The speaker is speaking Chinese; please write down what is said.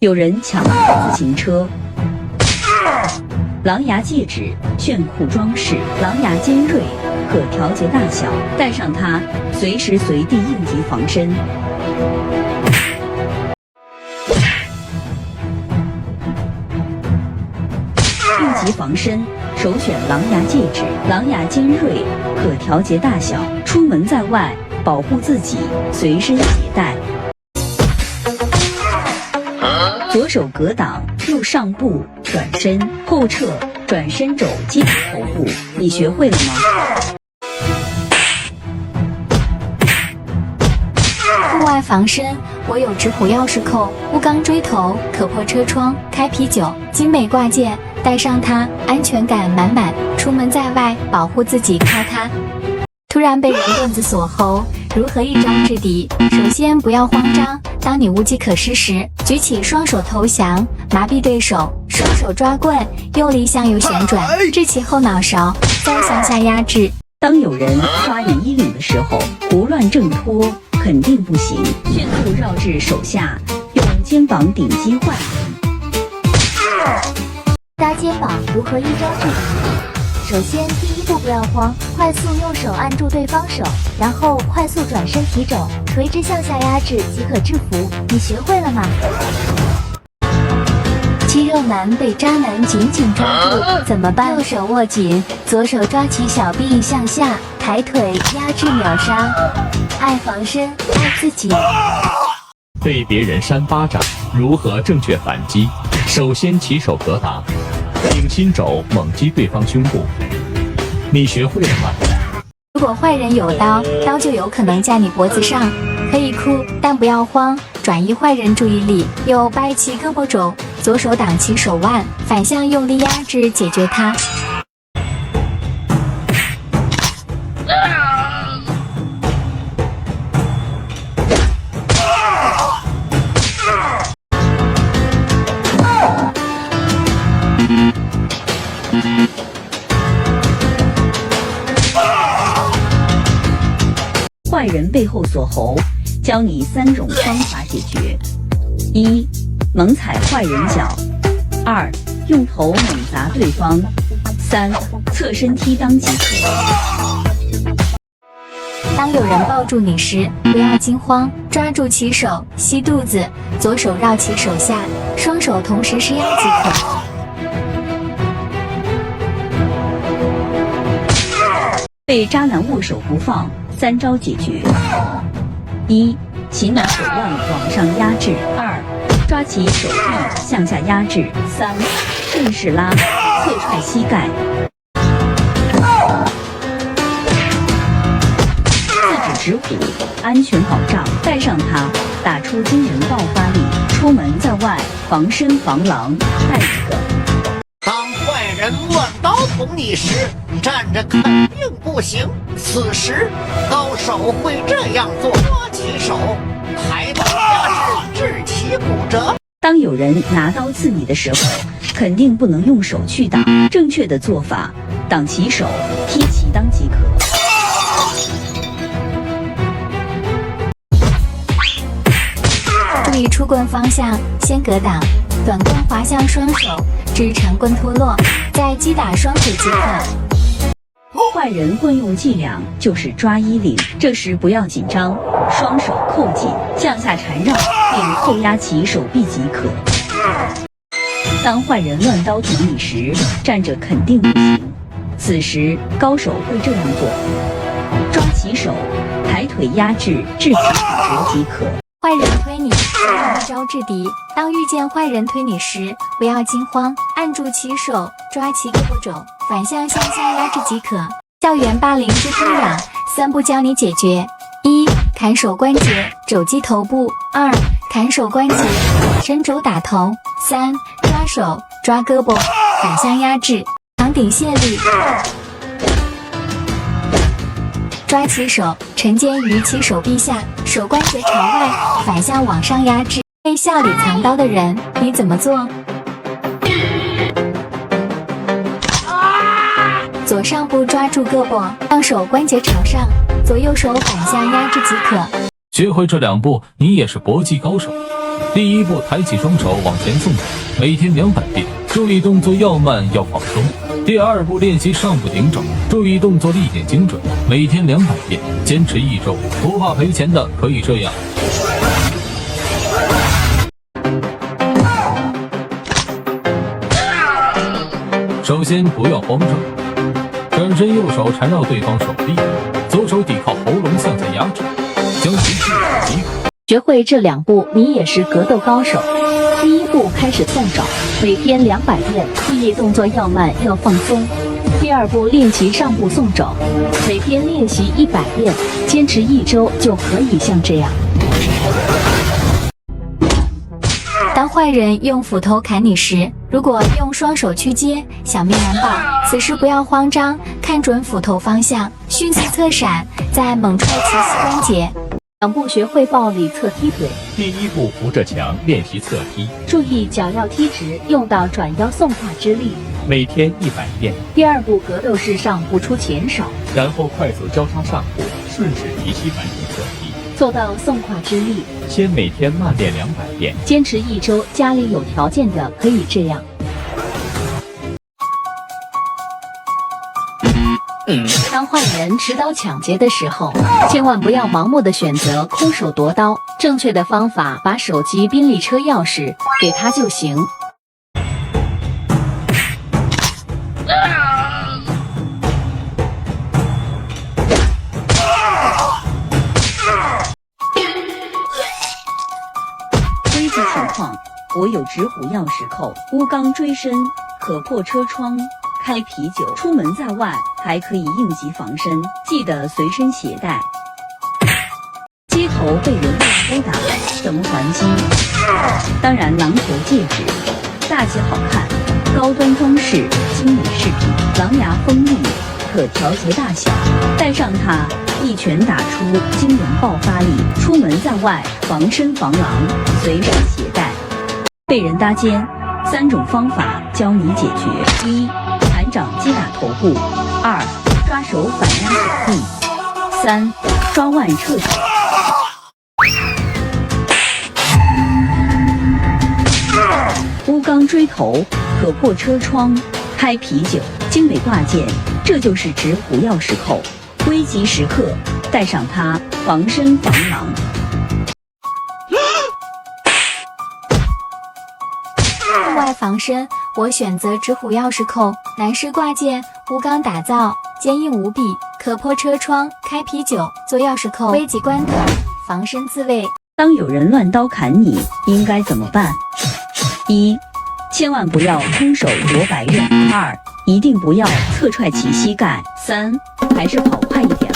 有人抢自行车。狼牙戒指，炫酷装饰，狼牙尖锐，可调节大小，戴上它，随时随地应急防身。应急防身，首选狼牙戒指，狼牙尖锐，可调节大小，出门在外，保护自己，随身携带。左手格挡，右上步，转身，后撤，转身肘接头部，你学会了吗？户外防身，我有直虎钥匙扣、钨钢锥头，可破车窗、开啤酒，精美挂件，带上它，安全感满满。出门在外，保护自己靠它。突然被人棍子锁喉，如何一招制敌？首先不要慌张，当你无计可施时，举起双手投降，麻痹对手，双手抓棍，用力向右旋转，置其后脑勺，再向下压制。当有人抓你衣领的时候，胡乱挣脱肯定不行，迅速绕至手下，用肩膀顶击坏人。搭肩膀如何一招制敌？首先，第一步不要慌，快速用手按住对方手，然后快速转身提肘，垂直向下压制即可制服。你学会了吗？肌肉男被渣男紧紧抓住，怎么办？右手握紧，左手抓起小臂向下，抬腿压制秒杀。爱防身，爱自己。被别人扇巴掌，如何正确反击？首先起手格挡，顶心肘猛击对方胸部。你学会了吗？如果坏人有刀，刀就有可能架你脖子上，可以哭，但不要慌，转移坏人注意力。右掰其胳膊肘，左手挡其手腕，反向用力压制解决它。坏人背后锁喉，教你3种方法解决：一、猛踩坏人脚；二、用头猛砸对方；三、侧身踢裆即可。当有人抱住你时，不要惊慌，抓住其手，吸肚子，左手绕其手下，双手同时施压即可。被渣男握手不放，3招解决：一、擒拿手腕往上压制；二、抓起手臂向下压制；三、顺势拉，侧踹膝盖。4指直虎，安全保障，带上它，打出惊人爆发力。出门在外，防身防狼，带一个。当坏人乱刀捅你时，站着肯定不行。此时，高手会这样做：抓起手，抬头压制，致其骨折。当有人拿刀刺你的时候，肯定不能用手去挡，正确的做法，挡其手，踢其裆即可。注意出棍方向，先格挡，短棍滑向双手，至长棍脱落，再击打双腿即可。坏人惯用伎俩就是抓衣领，这时不要紧张，双手扣紧，向下缠绕，并扣压其手臂即可。当坏人乱刀捅你时，站着肯定不行，此时高手会这样做：抓起手，抬腿压制，致其骨折即可。坏人推你，一招制敌。当遇见坏人推你时，不要惊慌，按住其手，抓其胳膊肘，反向向下压制即可。校园霸凌之推攘，3步教你解决：一、砍手关节，肘击头部；二、砍手关节，伸肘打头；三、抓手，抓胳膊，反向压制，扛顶卸力。抓起手，沉肩于其手臂下，手关节朝外，反向往上压制。被笑里藏刀的人，你怎么做？左上部抓住胳膊，让手关节朝上，左右手反向压制即可。学会这2步，你也是搏击高手。第一步，抬起双手往前送走，每天200遍，注意动作要慢要放松。第二步，练习上步顶肘，注意动作力点精准，每天200遍，坚持1周，不怕赔钱的可以这样。首先不要慌张，转身右手缠绕对方手臂，左手抵靠喉咙向下压制，将其制即可。学会这2步，你也是格斗高手。第一步，开始送肘，每天200遍，注意动作要慢要放松。第二步，练习上步送肘，每天练习100遍，坚持1周就可以像这样。当坏人用斧头砍你时，如果用双手去接，小命难保。此时不要慌张，看准斧头方向，迅速侧闪，再猛踹其膝关节。2步学会暴力侧踢腿。第一步，扶着墙练习侧踢，注意脚要踢直，用到转腰送胯之力。每天100遍。第2步，格斗式上不出前手，然后快速交叉上步，顺势提膝反手侧踢，做到送胯之力。先每天慢练200遍，坚持1周，家里有条件的可以这样。当坏人持刀抢劫的时候，千万不要盲目的选择空手夺刀，正确的方法，把手机、宾利车钥匙给他就行。危急情况，我有直虎钥匙扣、钨钢锥身，可破车窗。开啤酒，出门在外还可以应急防身，记得随身携带。街头被人殴打，怎么还击？当然榔头戒指，大气好看，高端装饰，精美饰品，狼牙锋利，可调节大小，戴上它，一拳打出惊人爆发力。出门在外防身防狼，随身携带。被人搭肩，3种方法教你解决：1. 盘掌击打头部；2. 抓手反压手臂；3. 抓腕撤手。钨钢锥头可破车窗，开啤酒，精美挂件，这就是直虎钥匙扣。危急时刻带上它，防身防狼。户外防身，我选择直虎钥匙扣，男士挂件，钨钢打造，坚硬无比，可破车窗、开啤酒，做钥匙扣。危急关头，防身自卫。当有人乱刀砍你，应该怎么办？1. 千万不要空手夺白刃；2. 一定不要侧踹其膝盖；3. 还是跑快一点。